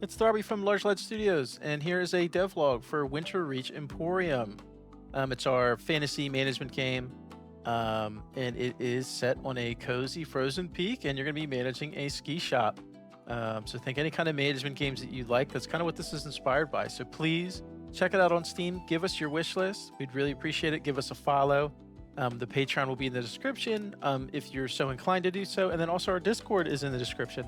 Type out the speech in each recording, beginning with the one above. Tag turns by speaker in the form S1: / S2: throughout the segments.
S1: It's Darby from Large Light Studios, and here is a devlog for Winterreach Emporium. It's our fantasy management game, and it is set on a cozy frozen peak, and you're going to be managing a ski shop. So think any kind of management games that you like. That's kind of what this is inspired by. So please check it out on Steam. Give us your wish list. We'd really appreciate it. Give us a follow. The Patreon will be in the description if you're so inclined to do so, and then also our Discord is in the description.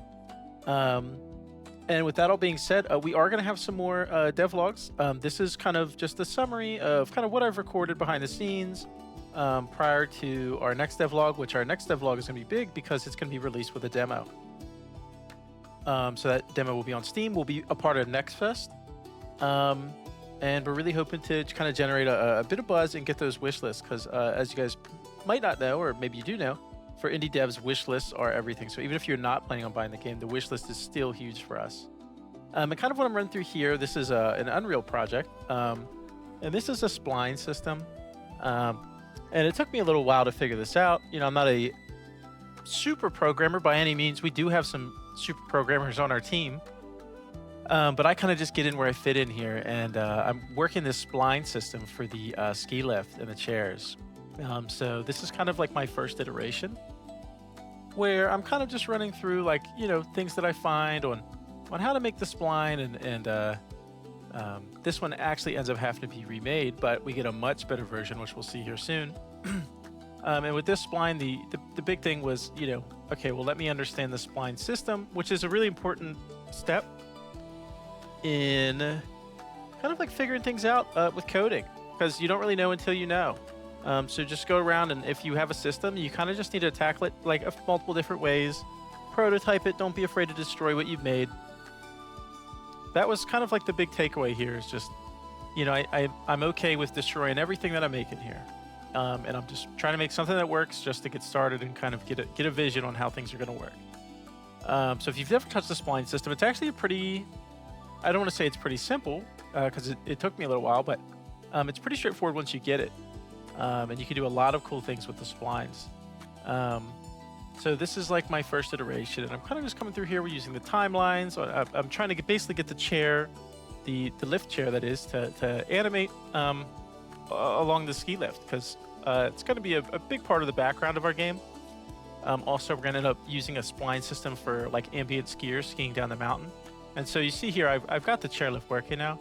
S1: And with that all being said, we are going to have some more devlogs. This is kind of just a summary of kind of what I've recorded behind the scenes prior to our next devlog, which our next devlog is going to be big because it's going to be released with a demo. So that demo will be on Steam, will be a part of Next Fest. And we're really hoping to kind of generate a bit of buzz and get those wish lists because as you guys might not know, or maybe you do know, for indie devs, wish lists are everything. So even if you're not planning on buying the game, the wish list is still huge for us. And kind of what I'm running through here, this is an Unreal project. And this is a spline system. And it took me a little while to figure this out. You know, I'm not a super programmer by any means. We do have some super programmers on our team. But I kind of just get in where I fit in here. And I'm working this spline system for the ski lift and the chairs. So this is kind of like my first iteration where I'm kind of just running through like, you know, things that I find on how to make the spline and this one actually ends up having to be remade, but we get a much better version, which we'll see here soon. And with this spline, the big thing was, you know, okay, well, let me understand the spline system, which is a really important step in kind of like figuring things out with coding, because you don't really know until you know. So just go around, and if you have a system, you kind of just need to tackle it like multiple different ways. Prototype it. Don't be afraid to destroy what you've made. That was kind of like the big takeaway here is just, you know, I'm okay with destroying everything that I'm making here. And I'm just trying to make something that works just to get started and kind of get a vision on how things are going to work. So if you've never touched the spline system, it's actually a pretty, I don't want to say it's pretty simple because it took me a little while, but it's pretty straightforward once you get it. And you can do a lot of cool things with the splines. So this is like my first iteration, and I'm kind of just coming through here. We're using the timelines. I'm trying to basically get the chair, the lift chair that is, to animate along the ski lift, because it's going to be a big part of the background of our game. Also, we're going to end up using a spline system for like ambient skiers skiing down the mountain. And so you see here, I've got the chairlift working now,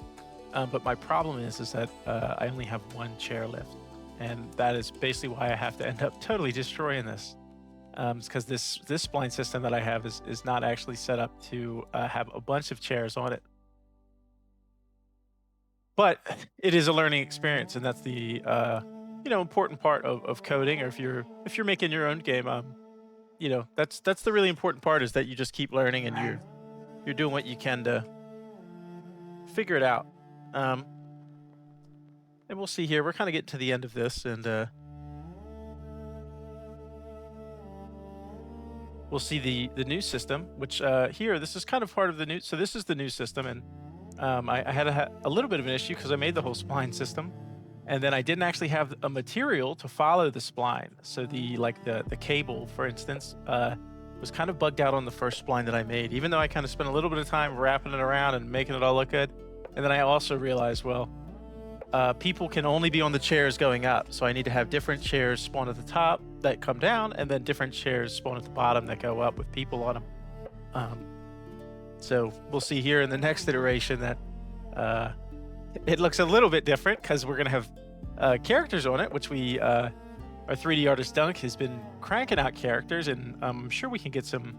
S1: but my problem is that I only have one chairlift. And that is basically why I have to end up totally destroying this. It's because this spline system that I have is not actually set up to have a bunch of chairs on it. But it is a learning experience, and that's the you know, important part of coding. Or if you're making your own game, you know, that's the really important part, is that you just keep learning and you're doing what you can to figure it out. And we'll see here. We're kind of getting to the end of this, and we'll see the new system, which here, this is kind of part of the new. So this is the new system, and I had a little bit of an issue because I made the whole spline system, and then I didn't actually have a material to follow the spline. So the cable, for instance, was kind of bugged out on the first spline that I made, even though I kind of spent a little bit of time wrapping it around and making it all look good. And then I also realized, well, people can only be on the chairs going up, so I need to have different chairs spawn at the top that come down, and then different chairs spawn at the bottom that go up with people on them. So we'll see here in the next iteration that it looks a little bit different because we're going to have characters on it, which our 3D artist Dunk has been cranking out characters, and I'm sure we can get some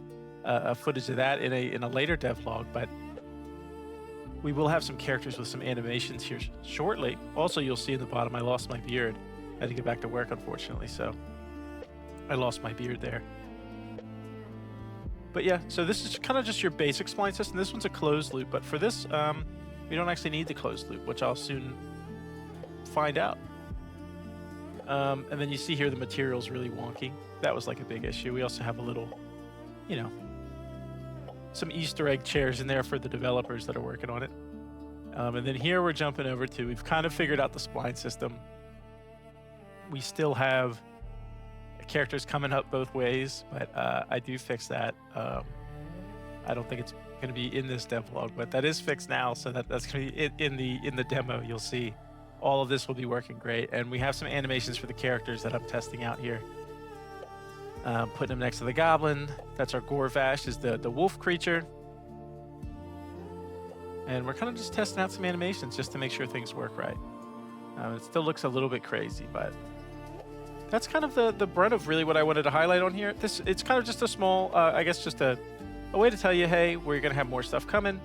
S1: footage of that in a later devlog, but we will have some characters with some animations here shortly. Also, you'll see in the bottom, I lost my beard. I had to get back to work, unfortunately, so I lost my beard there. But yeah, so this is kind of just your basic spline system. This one's a closed loop, but for this, we don't actually need the closed loop, which I'll soon find out. And then you see here the material's really wonky. That was like a big issue. We also have a little, you know, some Easter egg chairs in there for the developers that are working on it. And then here we're jumping over to, we've kind of figured out the spline system. We still have characters coming up both ways, but I do fix that. I don't think it's going to be in this devlog, but that is fixed now, so that's going to be in the demo. You'll see all of this will be working great, and we have some animations for the characters that I'm testing out here. Putting them next to the goblin. That's our Gorvash, is the wolf creature. And we're kind of just testing out some animations just to make sure things work right. It still looks a little bit crazy, but that's kind of the brunt of really what I wanted to highlight on here. It's kind of just a small, I guess just a way to tell you, hey, we're going to have more stuff coming.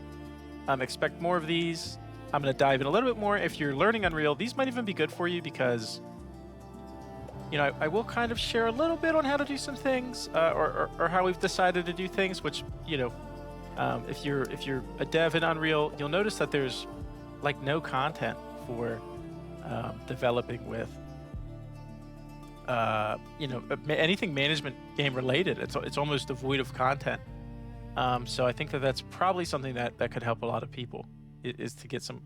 S1: Expect more of these. I'm going to dive in a little bit more. If you're learning Unreal, these might even be good for you because, you know, I will kind of share a little bit on how to do some things or how we've decided to do things, which, you know, if you're a dev in Unreal, you'll notice that there's like no content for developing with you know, anything management game related. It's almost devoid of content. So I think that's probably something that could help a lot of people is to get some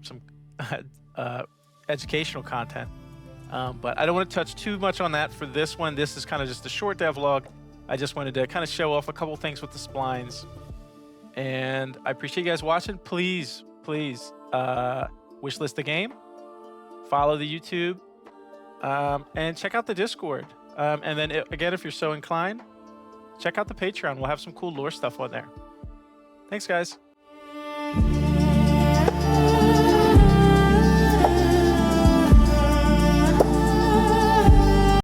S1: educational content. But I don't want to touch too much on that for this one. This is kind of just a short devlog. I just wanted to kind of show off a couple things with the splines. And I appreciate you guys watching. Please wishlist the game, follow the YouTube, and check out the Discord. And then again, if you're so inclined, check out the Patreon. We'll have some cool lore stuff on there. Thanks, guys.